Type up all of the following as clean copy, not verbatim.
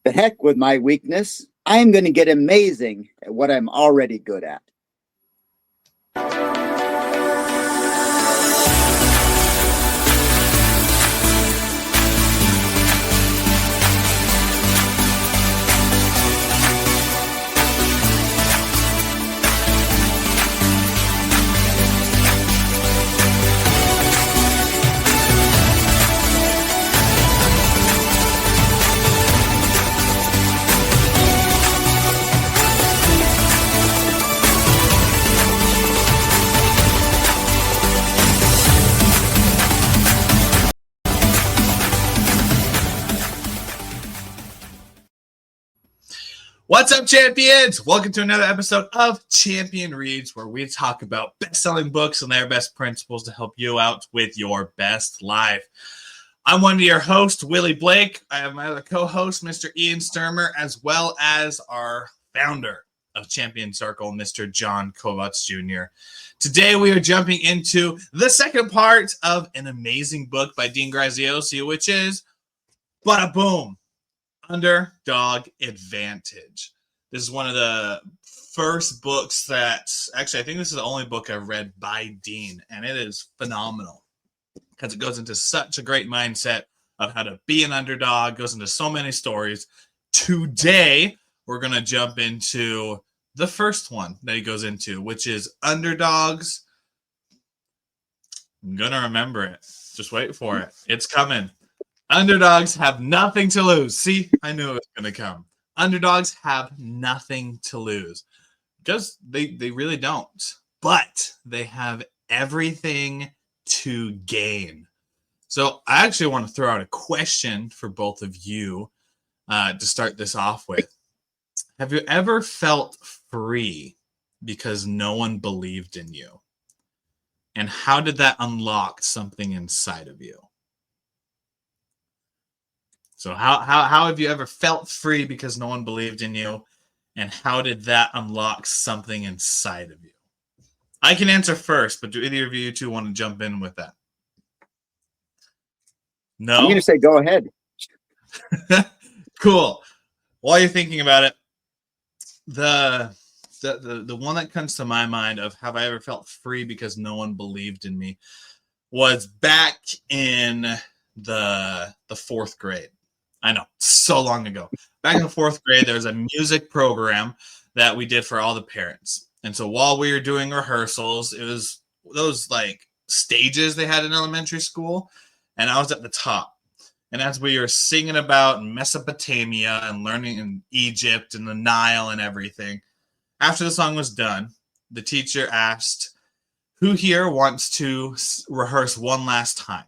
The heck with my weakness. I'm going to get amazing at what I'm already good at. What's up, champions? Welcome to another episode of Champion Reads, where we talk about best-selling books and their best principles to help you out with your best life. I'm one of your hosts, Willie Blake. I have my other co-host, Mr. Ian Sturmer, as well as our founder of Champion Circle, Mr. John Kovacs Jr. Today, we are jumping into the second part of an amazing book by Dean Graziosi, which is Bada Boom! Underdog Advantage. This is one of the first books that, actually, I think this is the only book I've read by Dean, and it is phenomenal because it goes into such a great mindset of how to be an underdog, goes into so many stories. Today, we're going to jump into the first one that he goes into, which is Underdogs. I'm going to remember it. Just wait for it. It's coming. Underdogs have nothing to lose. See, I knew it was going to come. Underdogs have nothing to lose because they really don't. But they have everything to gain. So I actually want to throw out a question for both of you to start this off with. Have you ever felt free because no one believed in you? And how did that unlock something inside of you? So how have you ever felt free because no one believed in you? And how did that unlock something inside of you? I can answer first, but do either of you two want to jump in with that? No? I'm going to say go ahead. Cool. While you're thinking about it, the one that comes to my mind of have I ever felt free because no one believed in me was back in the fourth grade. I know, so long ago. Back in the fourth grade, there was a music program that we did for all the parents. And so while we were doing rehearsals, it was those like stages they had in elementary school. And I was at the top. And as we were singing about Mesopotamia and learning in Egypt and the Nile and everything, after the song was done, the teacher asked, who here wants to rehearse one last time?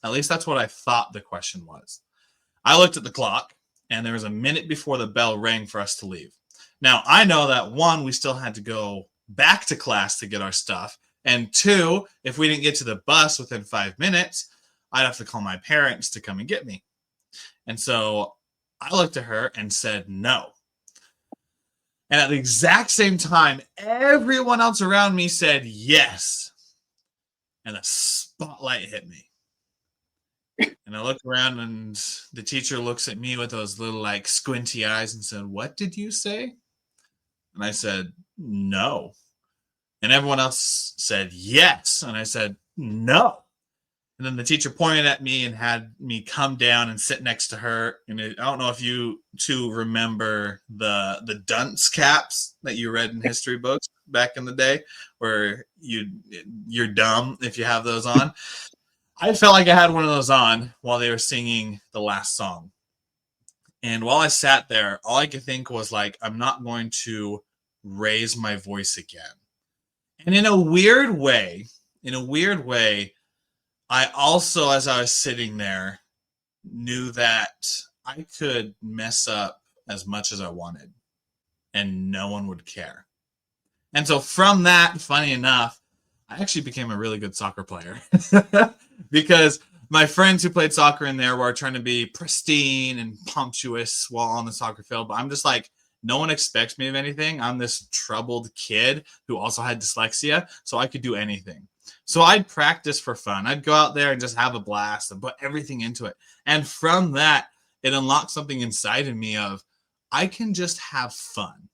At least that's what I thought the question was. I looked at the clock, and there was a minute before the bell rang for us to leave. Now, I know that, one, we still had to go back to class to get our stuff, and two, if we didn't get to the bus within 5 minutes, I'd have to call my parents to come and get me. And so I looked at her and said no. And at the exact same time, everyone else around me said yes. And the spotlight hit me. And I look around and the teacher looks at me with those little like squinty eyes and said, what did you say? And I said, no. And everyone else said yes. And I said, no. And then the teacher pointed at me and had me come down and sit next to her. And I don't know if you two remember the dunce caps that you read in history books back in the day, where you're dumb if you have those on. I felt like I had one of those on while they were singing the last song. And while I sat there, all I could think was like, I'm not going to raise my voice again. And in a weird way, I also, as I was sitting there, knew that I could mess up as much as I wanted and no one would care. And so from that, funny enough, I actually became a really good soccer player because my friends who played soccer in there were trying to be pristine and punctuous while on the soccer field. But I'm just like, no one expects me of anything. I'm this troubled kid who also had dyslexia, so I could do anything. So I'd practice for fun. I'd go out there and just have a blast and put everything into it. And from that, it unlocked something inside of me of I can just have fun.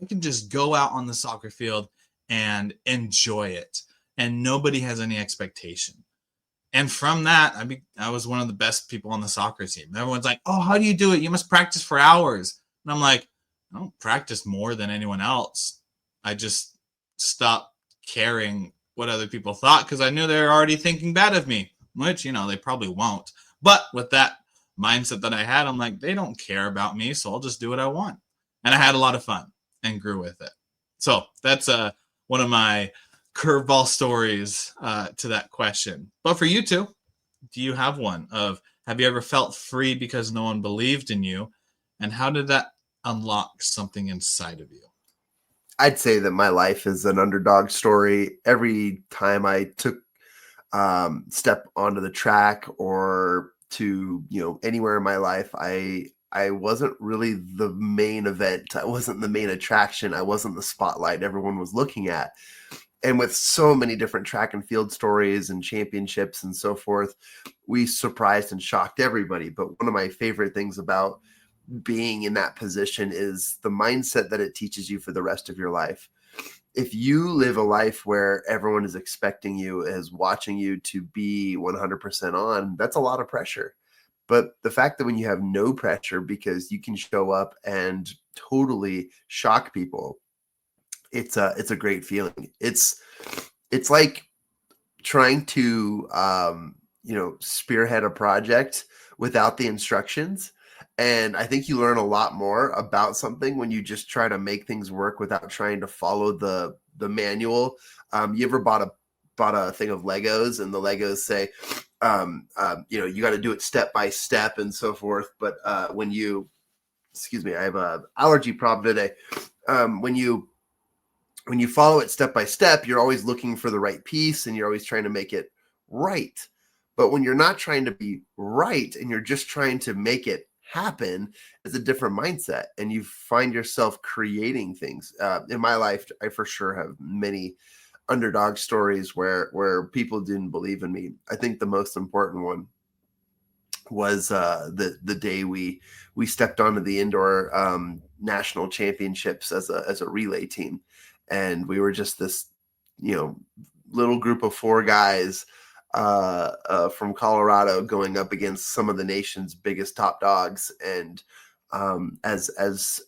I can just go out on the soccer field and enjoy it, and nobody has any expectation. And from that, I was one of the best people on the soccer team. Everyone's like, "Oh, how do you do it? You must practice for hours." And I'm like, "I don't practice more than anyone else. I just stopped caring what other people thought because I knew they were already thinking bad of me, which, they probably won't. But with that mindset that I had, I'm like, they don't care about me, so I'll just do what I want." And I had a lot of fun and grew with it. So that's one of my curveball stories to that question. But for you two, do you have one of have you ever felt free because no one believed in you? And how did that unlock something inside of you? I'd say that my life is an underdog story. Every time I took step onto the track or to anywhere in my life, I wasn't really the main event. I wasn't the main attraction. I wasn't the spotlight everyone was looking at. And with so many different track and field stories and championships and so forth, we surprised and shocked everybody. But one of my favorite things about being in that position is the mindset that it teaches you for the rest of your life. If you live a life where everyone is expecting you, is watching you to be 100% on, that's a lot of pressure. But the fact that when you have no pressure because you can show up and totally shock people, it's a great feeling. It's like trying to spearhead a project without the instructions. And I think you learn a lot more about something when you just try to make things work without trying to follow the manual. You ever bought a thing of Legos and the Legos say, you got to do it step by step and so forth. But when you, excuse me, I have an allergy problem today. When you follow it step by step, you're always looking for the right piece and you're always trying to make it right. But when you're not trying to be right and you're just trying to make it happen, it's a different mindset and you find yourself creating things. In my life, I for sure have many underdog stories where people didn't believe in me. I think the most important one was the day we stepped onto the indoor national championships as a relay team. And we were just this, little group of 4 guys from Colorado going up against some of the nation's biggest top dogs. And as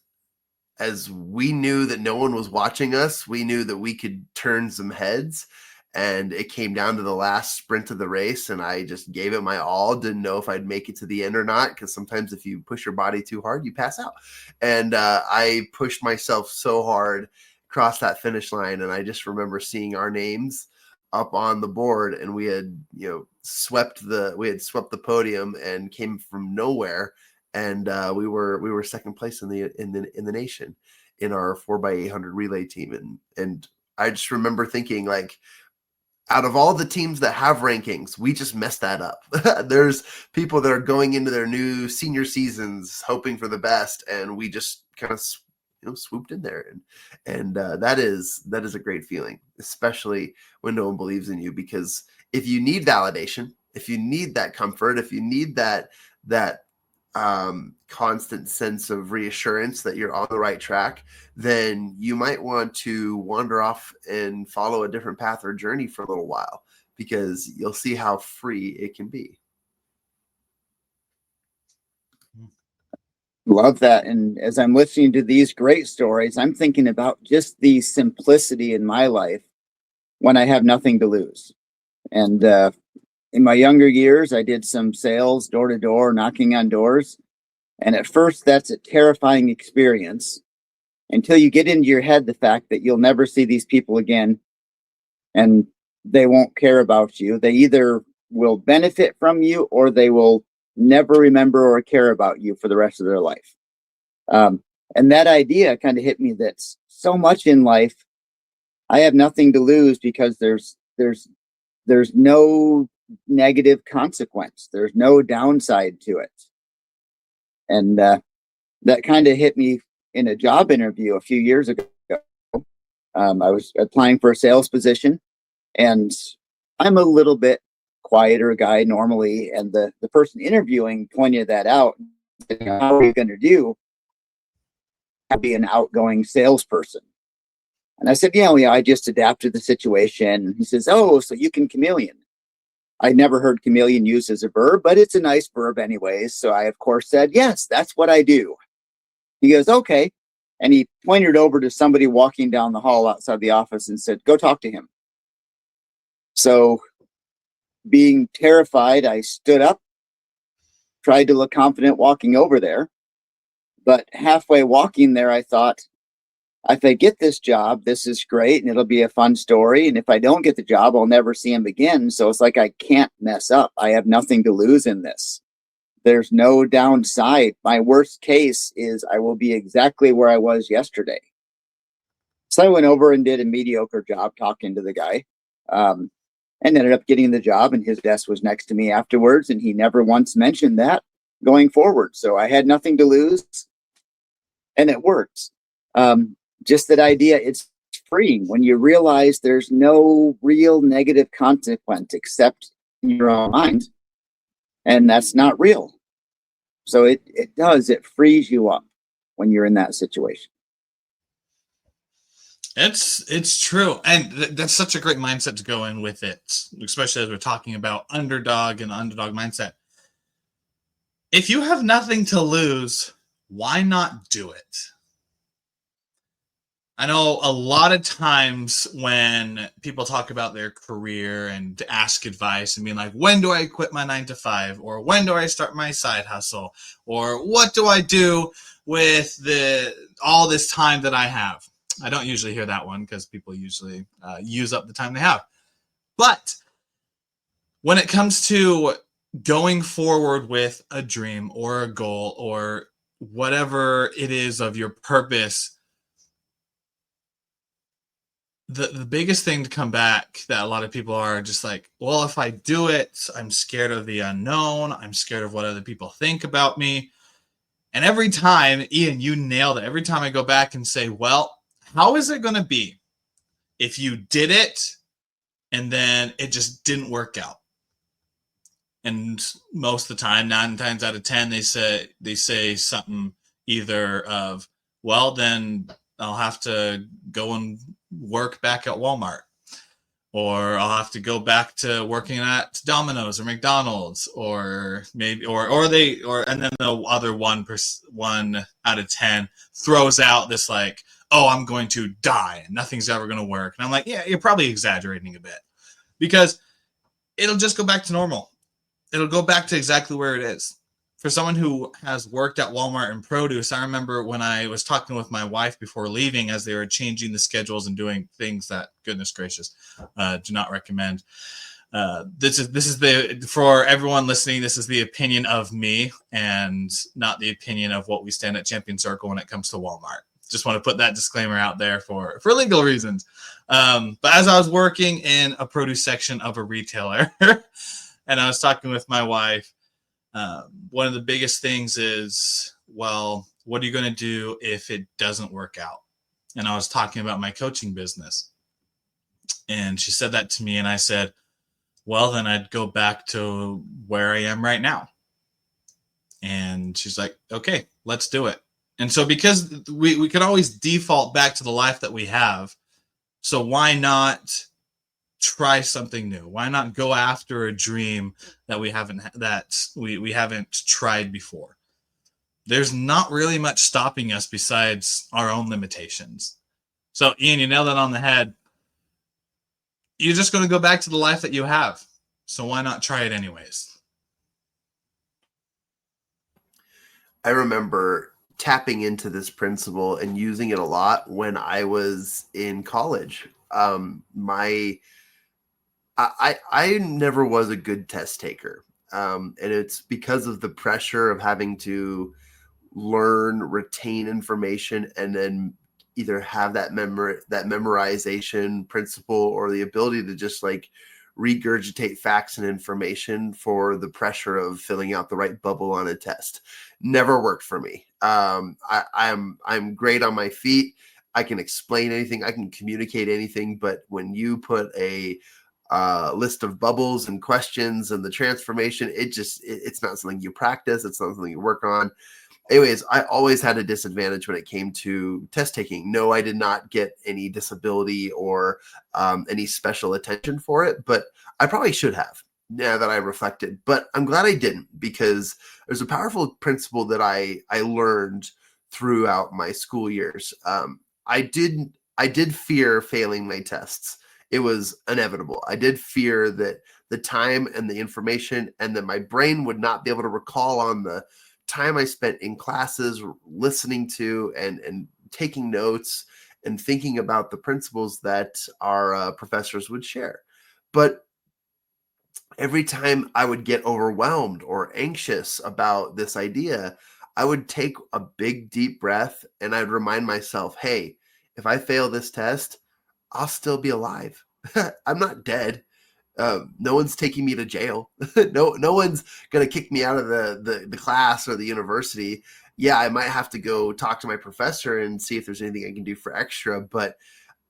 we knew that no one was watching us, we knew that we could turn some heads. And it came down to the last sprint of the race, and I just gave it my all. Didn't know if I'd make it to the end or not, because sometimes if you push your body too hard, you pass out. And I pushed myself so hard, crossed that finish line, and I just remember seeing our names up on the board, and we had swept the podium and came from nowhere, and we were second place in the nation in our 4x800 relay team, and I just remember thinking, like, out of all the teams that have rankings, we just messed that up. There's people that are going into their new senior seasons hoping for the best, and we just kind of swooped in there, and that is a great feeling, especially when no one believes in you. Because if you need validation, if you need that comfort, if you need that constant sense of reassurance that you're on the right track, then you might want to wander off and follow a different path or journey for a little while, because you'll see how free it can be. Love that. And as I'm listening to these great stories, I'm thinking about just the simplicity in my life when I have nothing to lose. And in my younger years, I did some sales door to door, knocking on doors. And at first, that's a terrifying experience until you get into your head the fact that you'll never see these people again and they won't care about you. They either will benefit from you or they will never remember or care about you for the rest of their life. And that idea kind of hit me that so much in life, I have nothing to lose because there's no negative consequence. There's no downside to it. And that kind of hit me in a job interview a few years ago. I was applying for a sales position, and I'm a little bit quieter guy normally. And the person interviewing pointed that out. How are you going to do? I'd be an outgoing salesperson. And I said, yeah, I just adapted the situation. He says, oh, so you can chameleon. I never heard chameleon used as a verb, but it's a nice verb anyways. So I, of course, said, yes, that's what I do. He goes, okay. And he pointed over to somebody walking down the hall outside the office and said, go talk to him. So being terrified, I stood up, tried to look confident walking over there. But halfway walking there, I thought, if I get this job, this is great and it'll be a fun story. And if I don't get the job, I'll never see him again. So it's like I can't mess up. I have nothing to lose in this. There's no downside. My worst case is I will be exactly where I was yesterday. So I went over and did a mediocre job talking to the guy, and ended up getting the job. And his desk was next to me afterwards. And he never once mentioned that going forward. So I had nothing to lose. And it worked. Just that idea, it's freeing when you realize there's no real negative consequence except in your own mind. And that's not real. So it frees you up when you're in that situation. It's true. And that's such a great mindset to go in with it, especially as we're talking about underdog and underdog mindset. If you have nothing to lose, why not do it? I know a lot of times when people talk about their career and ask advice and being like, when do I quit my 9 to 5? Or when do I start my side hustle? Or what do I do with all this time that I have? I don't usually hear that one because people usually use up the time they have. But when it comes to going forward with a dream or a goal or whatever it is of your purpose, the biggest thing to come back that a lot of people are just like, well, if I do it, I'm scared of the unknown. I'm scared of what other people think about me. And every time, Ian, you nailed it. Every time I go back and say, well, how is it going to be if you did it and then it just didn't work out? And most of the time, 9 times out of 10, they say something either of, well, then I'll have to go and work back at Walmart, or I'll have to go back to working at Domino's or McDonald's, or maybe, and then the other 1 out of 10 throws out this like, oh, I'm going to die and nothing's ever going to work. And I'm like, yeah, you're probably exaggerating a bit, because it'll just go back to normal. It'll go back to exactly where it is. For someone who has worked at Walmart in produce, I remember when I was talking with my wife before leaving, as they were changing the schedules and doing things that, goodness gracious, do not recommend. This is for everyone listening, this is the opinion of me and not the opinion of what we stand at Champion Circle when it comes to Walmart. Just want to put that disclaimer out there for legal reasons. But as I was working in a produce section of a retailer and I was talking with my wife, one of the biggest things is, well, what are you going to do if it doesn't work out? And I was talking about my coaching business. And she said that to me, and I said, well, then I'd go back to where I am right now. And she's like, okay, let's do it. And so because we could always default back to the life that we have, so why not try something new? Why not go after a dream that we haven't tried before? There's not really much stopping us besides our own limitations. So, Ian, you nailed it on the head. You're just going to go back to the life that you have. So why not try it anyways? I remember tapping into this principle and using it a lot when I was in college. I never was a good test taker. And it's because of the pressure of having to learn, retain information, and then either have that memorization principle or the ability to just like regurgitate facts and information for the pressure of filling out the right bubble on a test. Never worked for me. I'm great on my feet. I can explain anything. I can communicate anything. But when you put a list of bubbles and questions and the transformation. It's not something you practice. It's not something you work on. Anyways, I always had a disadvantage when it came to test taking. No, I did not get any disability or any special attention for it, but I probably should have, now that I reflected. But I'm glad I didn't, because there's a powerful principle that I learned throughout my school years. I did fear failing my tests. It was inevitable. I did fear that the time and the information, and that my brain would not be able to recall on the time I spent in classes listening to and taking notes and thinking about the principles that our professors would share. But every time I would get overwhelmed or anxious about this idea, I would take a big deep breath and I'd remind myself, hey, if I fail this test, I'll still be alive. I'm not dead. No one's taking me to jail. No one's gonna kick me out of the class or the university. Yeah, I might have to go talk to my professor and see if there's anything I can do for extra. But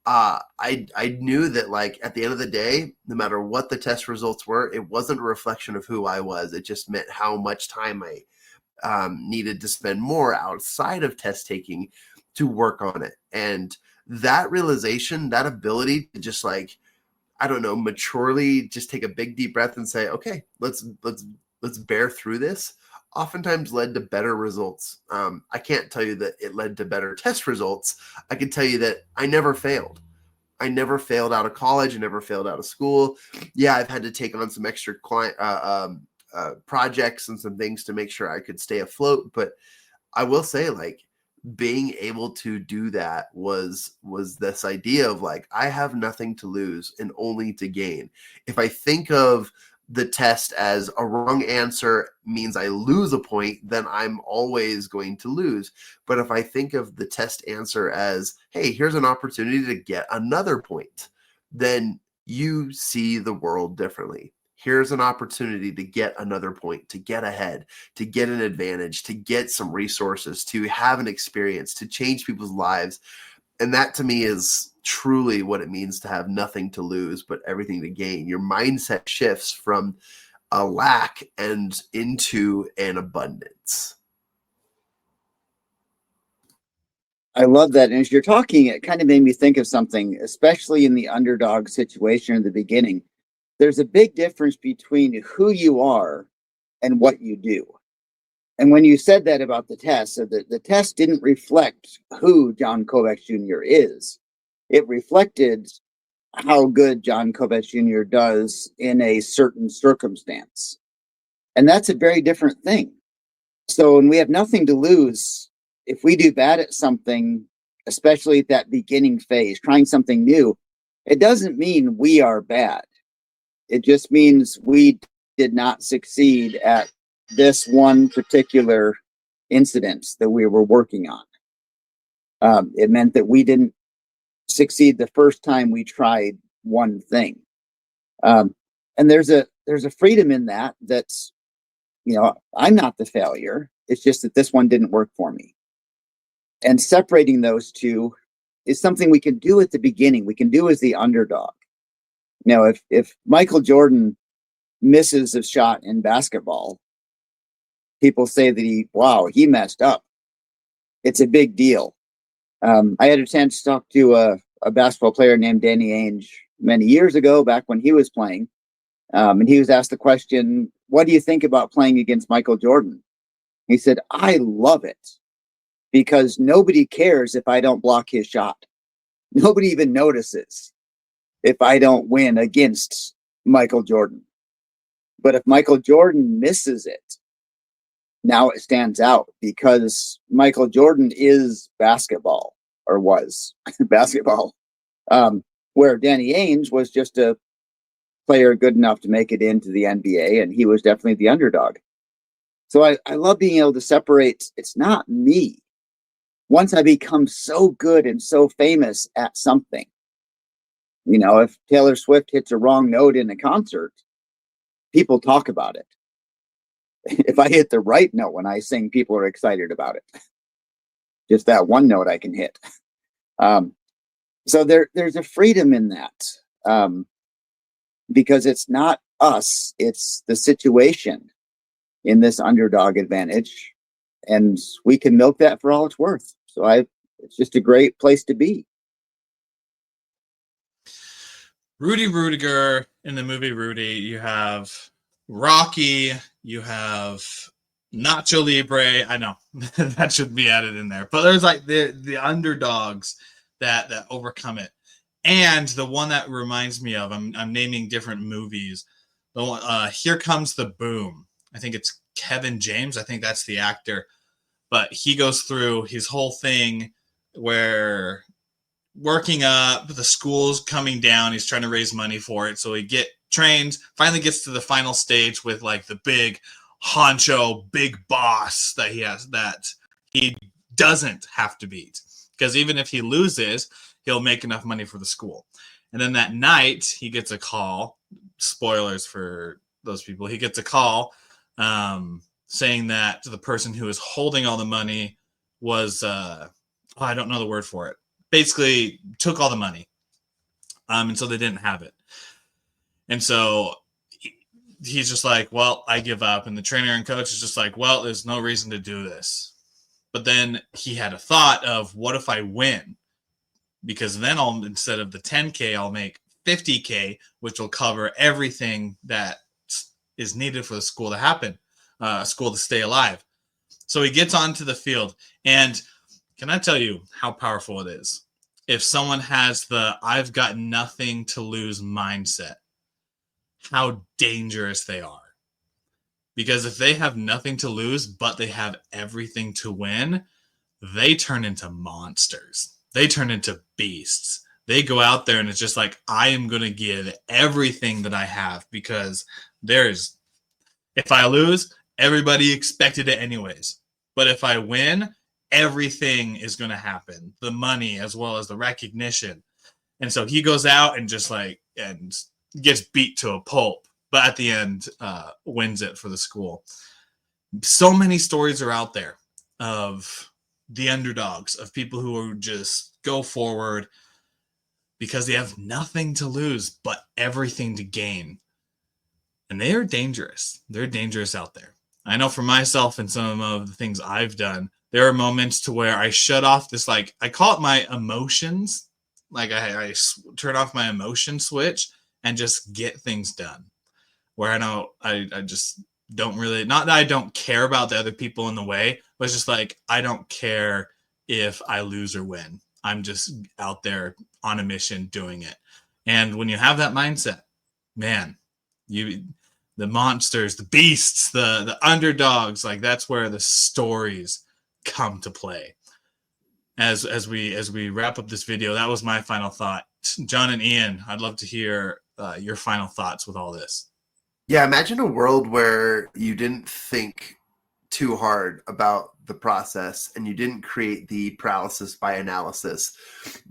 I knew that, like, at the end of the day, no matter what the test results were, it wasn't a reflection of who I was. It just meant how much time I needed to spend more outside of test taking to work on it. And that realization, that ability to just, like, I don't know, maturely just take a big deep breath and say, okay, let's bear through this, oftentimes led to better results. I can't tell you that it led to better test results. I can tell you that I never failed. I never failed out of college. I never failed out of school. Yeah, I've had to take on some extra projects and some things to make sure I could stay afloat. But I will say, like, being able to do that was this idea of, like, I have nothing to lose and only to gain. If I think of the test as a wrong answer means I lose a point, then I'm always going to lose. But if I think of the test answer as, hey, here's an opportunity to get another point, then you see the world differently. Here's an opportunity to get another point, to get ahead, to get an advantage, to get some resources, to have an experience, to change people's lives. And that, to me, is truly what it means to have nothing to lose, but everything to gain. Your mindset shifts from a lack and into an abundance. I love that. And as you're talking, it kind of made me think of something, especially in the underdog situation in the beginning. There's a big difference between who you are and what you do. And when you said that about the test, so the test didn't reflect who John Kovacs Jr. is. It reflected how good John Kovacs Jr. does in a certain circumstance. And that's a very different thing. So when we have nothing to lose, if we do bad at something, especially at that beginning phase, trying something new, it doesn't mean we are bad. It just means we did not succeed at this one particular incident that we were working on. It meant that we didn't succeed the first time we tried one thing. And there's a freedom in that. That's, I'm not the failure. It's just that this one didn't work for me. And separating those two is something we can do at the beginning. We can do as the underdog. If Michael Jordan misses a shot in basketball, people say that he messed up. It's a big deal. I had a chance to talk to a basketball player named Danny Ainge many years ago, back when he was playing. And he was asked the question, what do you think about playing against Michael Jordan? He said, I love it because nobody cares if I don't block his shot. Nobody even notices if I don't win against Michael Jordan. But if Michael Jordan misses it, now it stands out because Michael Jordan is basketball, or was basketball. Where Danny Ainge was just a player good enough to make it into the NBA, and he was definitely the underdog. So I love being able to separate. It's not me. Once I become so good and so famous at something, if Taylor Swift hits a wrong note in a concert, people talk about it. If I hit the right note when I sing, people are excited about it. Just that one note I can hit. So there's a freedom in that. because it's not us, it's the situation in this underdog advantage. And we can milk that for all it's worth. So it's just a great place to be. Rudy Rudiger in the movie Rudy, you have Rocky, you have Nacho Libre. I know that should be added in there, but there's like the underdogs that overcome it. And the one that reminds me of, I'm naming different movies. The one, Here Comes the Boom. I think it's Kevin James. I think that's the actor, but he goes through his whole thing where working up, the school's coming down, he's trying to raise money for it, so he finally gets to the final stage with like the big honcho, big boss that he has, that he doesn't have to beat, because even if he loses, he'll make enough money for the school. And then that night he gets a call, spoilers for those people, he gets a call saying that the person who is holding all the money was I don't know the word for it, basically took all the money. And so they didn't have it. And so he's just like, well, I give up. And the trainer and coach is just like, well, there's no reason to do this. But then he had a thought of, what if I win? Because then instead of the 10K, I'll make 50K, which will cover everything that is needed for the school to happen, school to stay alive. So he gets onto the field, and can I tell you how powerful it is? If someone has the I've got nothing to lose mindset, how dangerous they are. Because if they have nothing to lose, but they have everything to win, they turn into monsters. They turn into beasts. They go out there and it's just like, I am going to give everything that I have, because if I lose, everybody expected it anyways. But if I win, everything is going to happen. The money as well as the recognition. And so he goes out and just and gets beat to a pulp, but at the end wins it for the school. So many stories are out there of the underdogs, of people who just go forward because they have nothing to lose but everything to gain. And they are dangerous. They're dangerous out there. I know for myself and some of the things I've done, there are moments to where I shut off this, I call it my emotions. I turn off my emotion switch and just get things done. Where I just don't really, not that I don't care about the other people in the way, but it's just I don't care if I lose or win. I'm just out there on a mission doing it. And when you have that mindset, man, the monsters, the beasts, the underdogs, that's where the stories come to play. As we wrap up this video, that was my final thought. John and Ian, I'd love to hear your final thoughts with all this. Yeah, imagine a world where you didn't think too hard about the process and you didn't create the paralysis by analysis,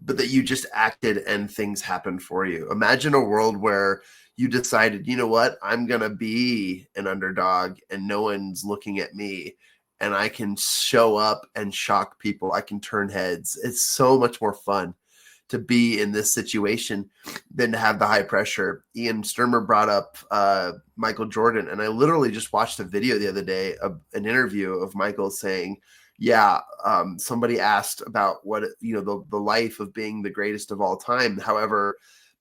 but that you just acted and things happened for you. Imagine a world where you decided, you know what, I'm going to be an underdog and no one's looking at me, and I can show up and shock people. I can turn heads. It's so much more fun to be in this situation than to have the high pressure. Ian Sturmer brought up Michael Jordan, and I literally just watched a video the other day of an interview of Michael saying, somebody asked about what, the life of being the greatest of all time. However,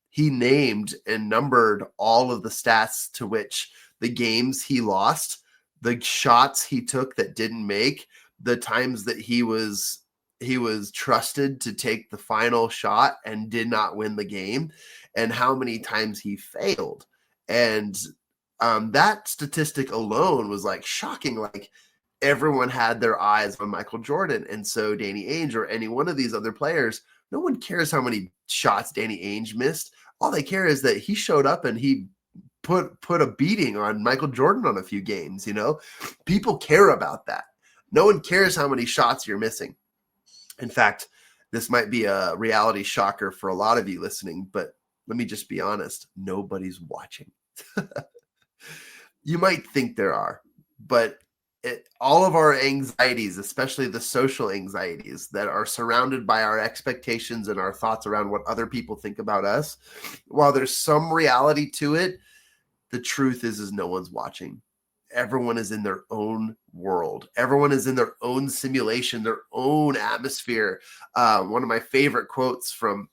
he named and numbered all of the stats to which the games he lost, the shots he took that didn't make, the times that he was trusted to take the final shot and did not win the game, and how many times he failed. And that statistic alone was shocking. Everyone had their eyes on Michael Jordan. And so Danny Ainge or any one of these other players, no one cares how many shots Danny Ainge missed. All they care is that he showed up and he put a beating on Michael Jordan on a few games. People care about that. No one cares how many shots you're missing. In fact, this might be a reality shocker for a lot of you listening, but let me just be honest. Nobody's watching. You might think there are, but all of our anxieties, especially the social anxieties that are surrounded by our expectations and our thoughts around what other people think about us, while there's some reality to it, the truth is no one's watching. Everyone is in their own world. Everyone is in their own simulation, their own atmosphere. One of my favorite quotes from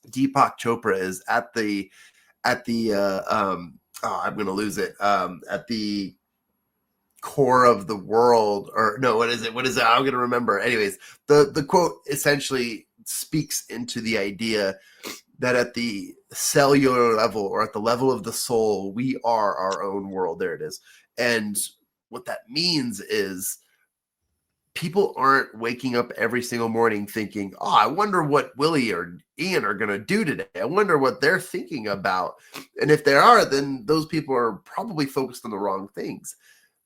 Deepak Chopra is at the I'm going to lose it. At the core of the world, or no, what is it? I'm going to remember. Anyways, the quote essentially speaks into the idea that at the cellular level, or at the level of the soul, we are our own world. There it is. And what that means is people aren't waking up every single morning thinking, oh, I wonder what Willie or Ian are going to do today. I wonder what they're thinking about. And if they are, then those people are probably focused on the wrong things.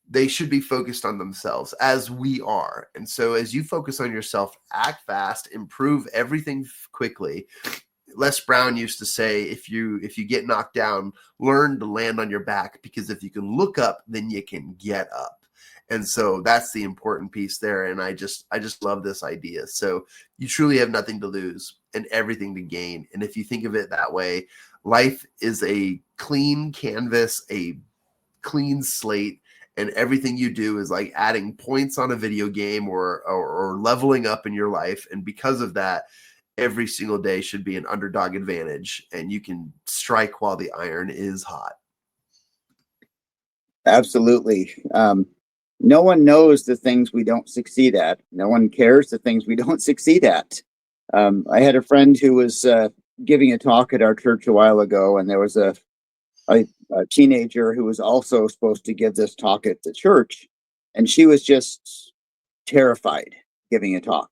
They should be focused on themselves, as we are. And so as you focus on yourself, act fast, improve everything quickly. Les Brown used to say, if you get knocked down, learn to land on your back, because if you can look up, then you can get up. And so that's the important piece there. And I just love this idea. So you truly have nothing to lose and everything to gain. And if you think of it that way, life is a clean canvas, a clean slate, and everything you do is like adding points on a video game or leveling up in your life. And because of that, every single day should be an underdog advantage, and you can strike while the iron is hot. Absolutely. No one knows the things we don't succeed at. No one cares the things we don't succeed at. I had a friend who was giving a talk at our church a while ago, and there was a teenager who was also supposed to give this talk at the church, and she was just terrified giving a talk.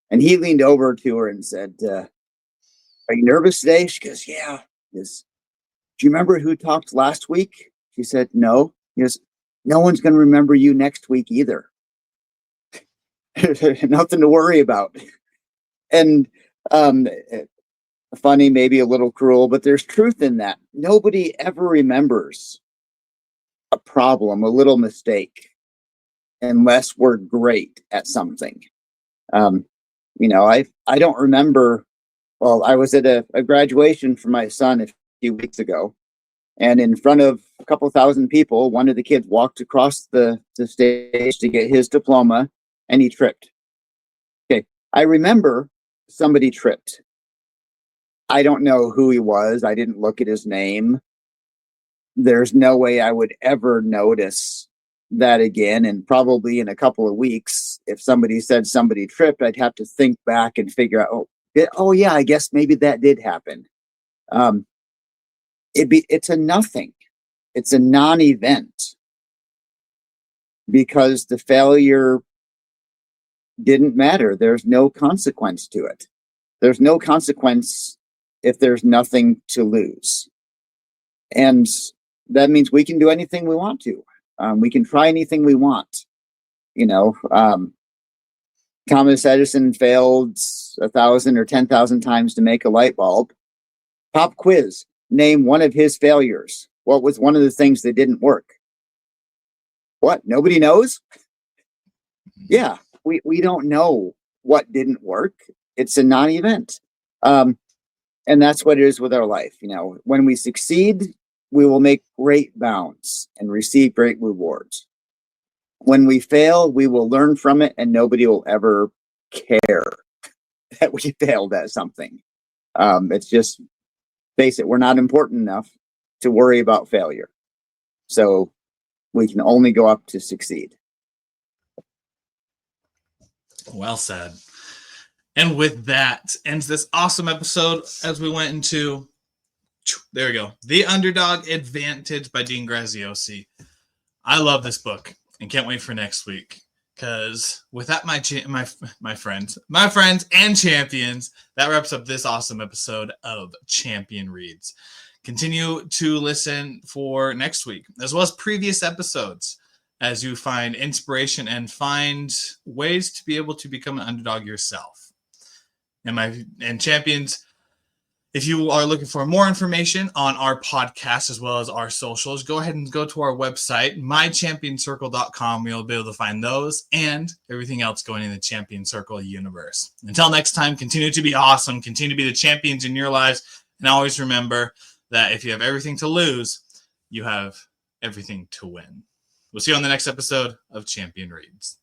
And he leaned over to her and said, are you nervous today? She goes, yeah. He goes, do you remember who talked last week? She said, no. He goes, no one's going to remember you next week either. Nothing to worry about. And funny, maybe a little cruel, but there's truth in that. Nobody ever remembers a problem, a little mistake, unless we're great at something. I don't remember. Well, I was at a graduation for my son a few weeks ago, and in front of a couple thousand people, one of the kids walked across the stage to get his diploma, and he tripped. Okay, I remember somebody tripped. I don't know who he was. I didn't look at his name. There's no way I would ever notice that again. And probably in a couple of weeks, if somebody said somebody tripped, I'd have to think back and figure out, oh yeah, I guess maybe that did happen. It's a nothing. It's a non-event, because the failure didn't matter. There's no consequence to it. There's no consequence if there's nothing to lose. And that means we can do anything we want to. We can try anything we want. Thomas Edison failed 1,000 or 10,000 times to make a light bulb. Pop quiz. Name one of his failures. What was one of the things that didn't work? What? Nobody knows? Yeah, we don't know what didn't work. It's a non-event. And that's what it is with our life. When we succeed, we will make great bounds and receive great rewards. When we fail, we will learn from it, and nobody will ever care that we failed at something. It's just, face it, we're not important enough to worry about failure. So we can only go up to succeed. Well said. And with that ends this awesome episode as we went into, there we go, The Underdog Advantage by Dean Graziosi. I love this book and can't wait for next week, because with that, my friends and champions, that wraps up this awesome episode of Champion Reads. Continue to listen for next week, as well as previous episodes, as you find inspiration and find ways to be able to become an underdog yourself. And champions, If you are looking for more information on our podcast as well as our socials, go ahead and go to our website, mychampionscircle.com. You'll be able to find those and everything else going in the Champion Circle universe. Until next time, continue to be awesome. Continue to be the champions in your lives. And always remember that if you have everything to lose, you have everything to win. We'll see you on the next episode of Champion Reads.